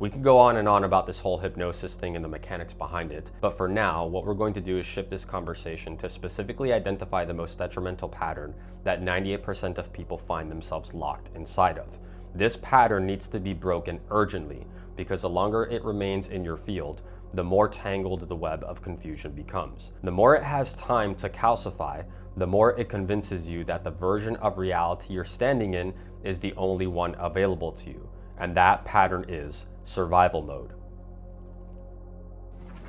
We could go on and on about this whole hypnosis thing and the mechanics behind it, but for now, what we're going to do is shift this conversation to specifically identify the most detrimental pattern that 98% of people find themselves locked inside of. This pattern needs to be broken urgently, because the longer it remains in your field, the more tangled the web of confusion becomes. The more it has time to calcify, the more it convinces you that the version of reality you're standing in is the only one available to you, and that pattern is survival mode.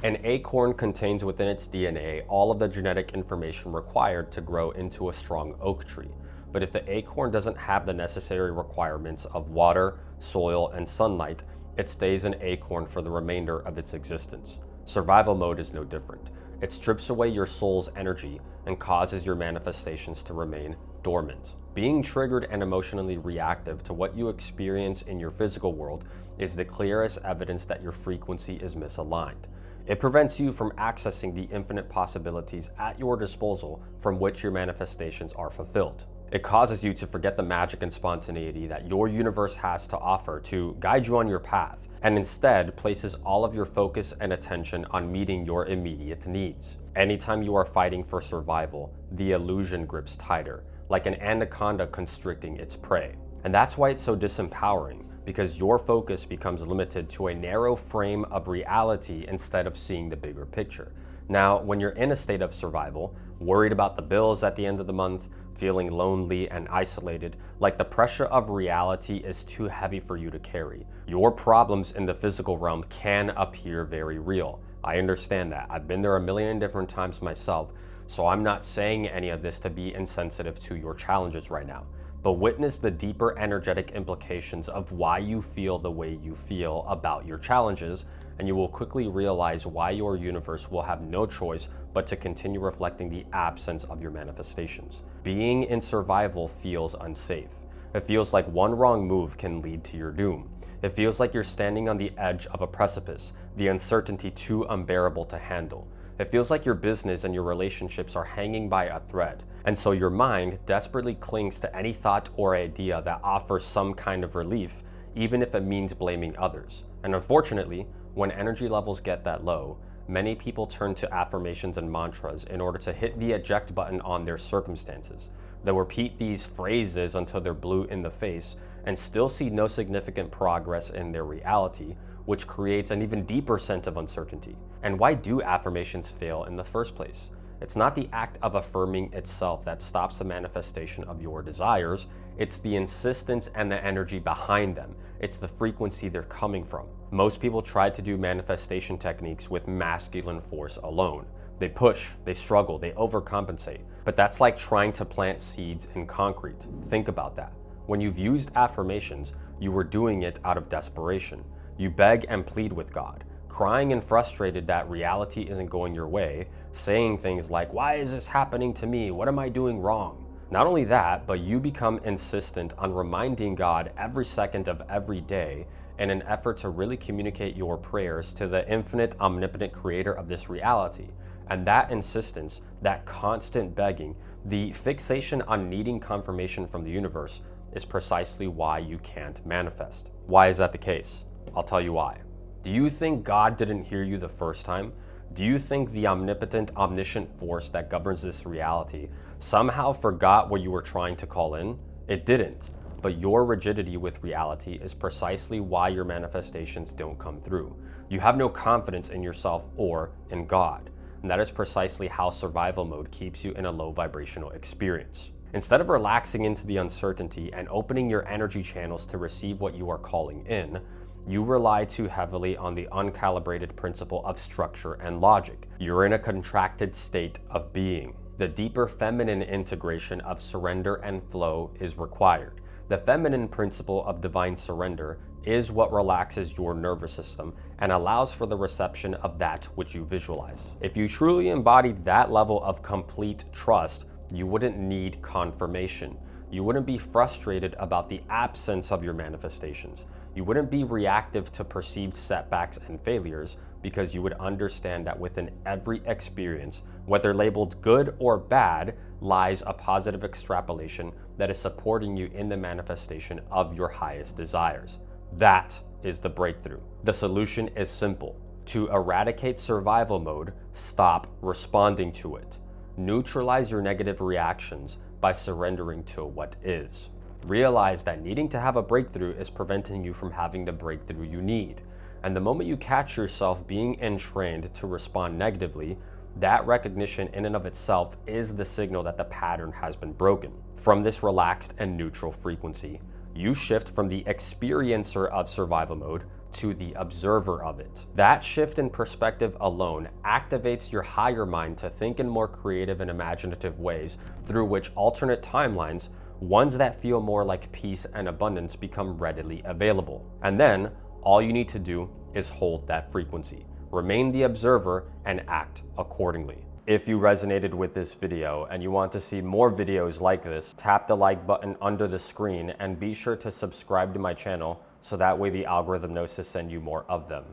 An acorn contains within its DNA all of the genetic information required to grow into a strong oak tree. But if the acorn doesn't have the necessary requirements of water, soil, and sunlight, it stays an acorn for the remainder of its existence. Survival mode is no different. It strips away your soul's energy and causes your manifestations to remain dormant. Being triggered and emotionally reactive to what you experience in your physical world is the clearest evidence that your frequency is misaligned. It prevents you from accessing the infinite possibilities at your disposal from which your manifestations are fulfilled. It causes you to forget the magic and spontaneity that your universe has to offer to guide you on your path, and instead places all of your focus and attention on meeting your immediate needs. Anytime you are fighting for survival, the illusion grips tighter, like an anaconda constricting its prey. And that's why it's so disempowering, because your focus becomes limited to a narrow frame of reality instead of seeing the bigger picture. Now, when you're in a state of survival, worried about the bills at the end of the month, feeling lonely and isolated, like the pressure of reality is too heavy for you to carry, your problems in the physical realm can appear very real. I understand that. I've been there a million different times myself, so I'm not saying any of this to be insensitive to your challenges right now. But witness the deeper energetic implications of why you feel the way you feel about your challenges, and you will quickly realize why your universe will have no choice but to continue reflecting the absence of your manifestations. Being in survival feels unsafe. It feels like one wrong move can lead to your doom. It feels like you're standing on the edge of a precipice, the uncertainty too unbearable to handle. It feels like your business and your relationships are hanging by a thread, and so your mind desperately clings to any thought or idea that offers some kind of relief, even if it means blaming others. And unfortunately, when energy levels get that low, many people turn to affirmations and mantras in order to hit the eject button on their circumstances. They'll repeat these phrases until they're blue in the face and still see no significant progress in their reality, which creates an even deeper sense of uncertainty. And why do affirmations fail in the first place? It's not the act of affirming itself that stops the manifestation of your desires, it's the insistence and the energy behind them. It's the frequency they're coming from. Most people try to do manifestation techniques with masculine force alone. They push, they struggle, they overcompensate. But that's like trying to plant seeds in concrete. Think about that. When you've used affirmations, you were doing it out of desperation. You beg and plead with God, crying and frustrated that reality isn't going your way, saying things like, "Why is this happening to me? What am I doing wrong?" Not only that, but you become insistent on reminding God every second of every day in an effort to really communicate your prayers to the infinite, omnipotent creator of this reality. And that insistence, that constant begging, the fixation on needing confirmation from the universe is precisely why you can't manifest. Why is that the case? I'll tell you why. Do you think God didn't hear you the first time? Do you think the omnipotent, omniscient force that governs this reality somehow forgot what you were trying to call in? It didn't. But your rigidity with reality is precisely why your manifestations don't come through. You have no confidence in yourself or in God. And that is precisely how survival mode keeps you in a low vibrational experience. Instead of relaxing into the uncertainty and opening your energy channels to receive what you are calling in, you rely too heavily on the uncalibrated principle of structure and logic. You're in a contracted state of being. The deeper feminine integration of surrender and flow is required. The feminine principle of divine surrender is what relaxes your nervous system and allows for the reception of that which you visualize. If you truly embodied that level of complete trust, you wouldn't need confirmation. You wouldn't be frustrated about the absence of your manifestations. You wouldn't be reactive to perceived setbacks and failures, because you would understand that within every experience, whether labeled good or bad, lies a positive extrapolation that is supporting you in the manifestation of your highest desires. That is the breakthrough. The solution is simple. To eradicate survival mode, stop responding to it. Neutralize your negative reactions by surrendering to what is. Realize that needing to have a breakthrough is preventing you from having the breakthrough you need. And the moment you catch yourself being entrained to respond negatively, that recognition in and of itself is the signal that the pattern has been broken. From this relaxed and neutral frequency, you shift from the experiencer of survival mode to the observer of it. That shift in perspective alone activates your higher mind to think in more creative and imaginative ways through which alternate timelines, ones that feel more like peace and abundance, become readily available. And then all you need to do is hold that frequency, remain the observer, and act accordingly. If you resonated with this video and you want to see more videos like this, tap the like button under the screen and be sure to subscribe to my channel so that way the algorithm knows to send you more of them.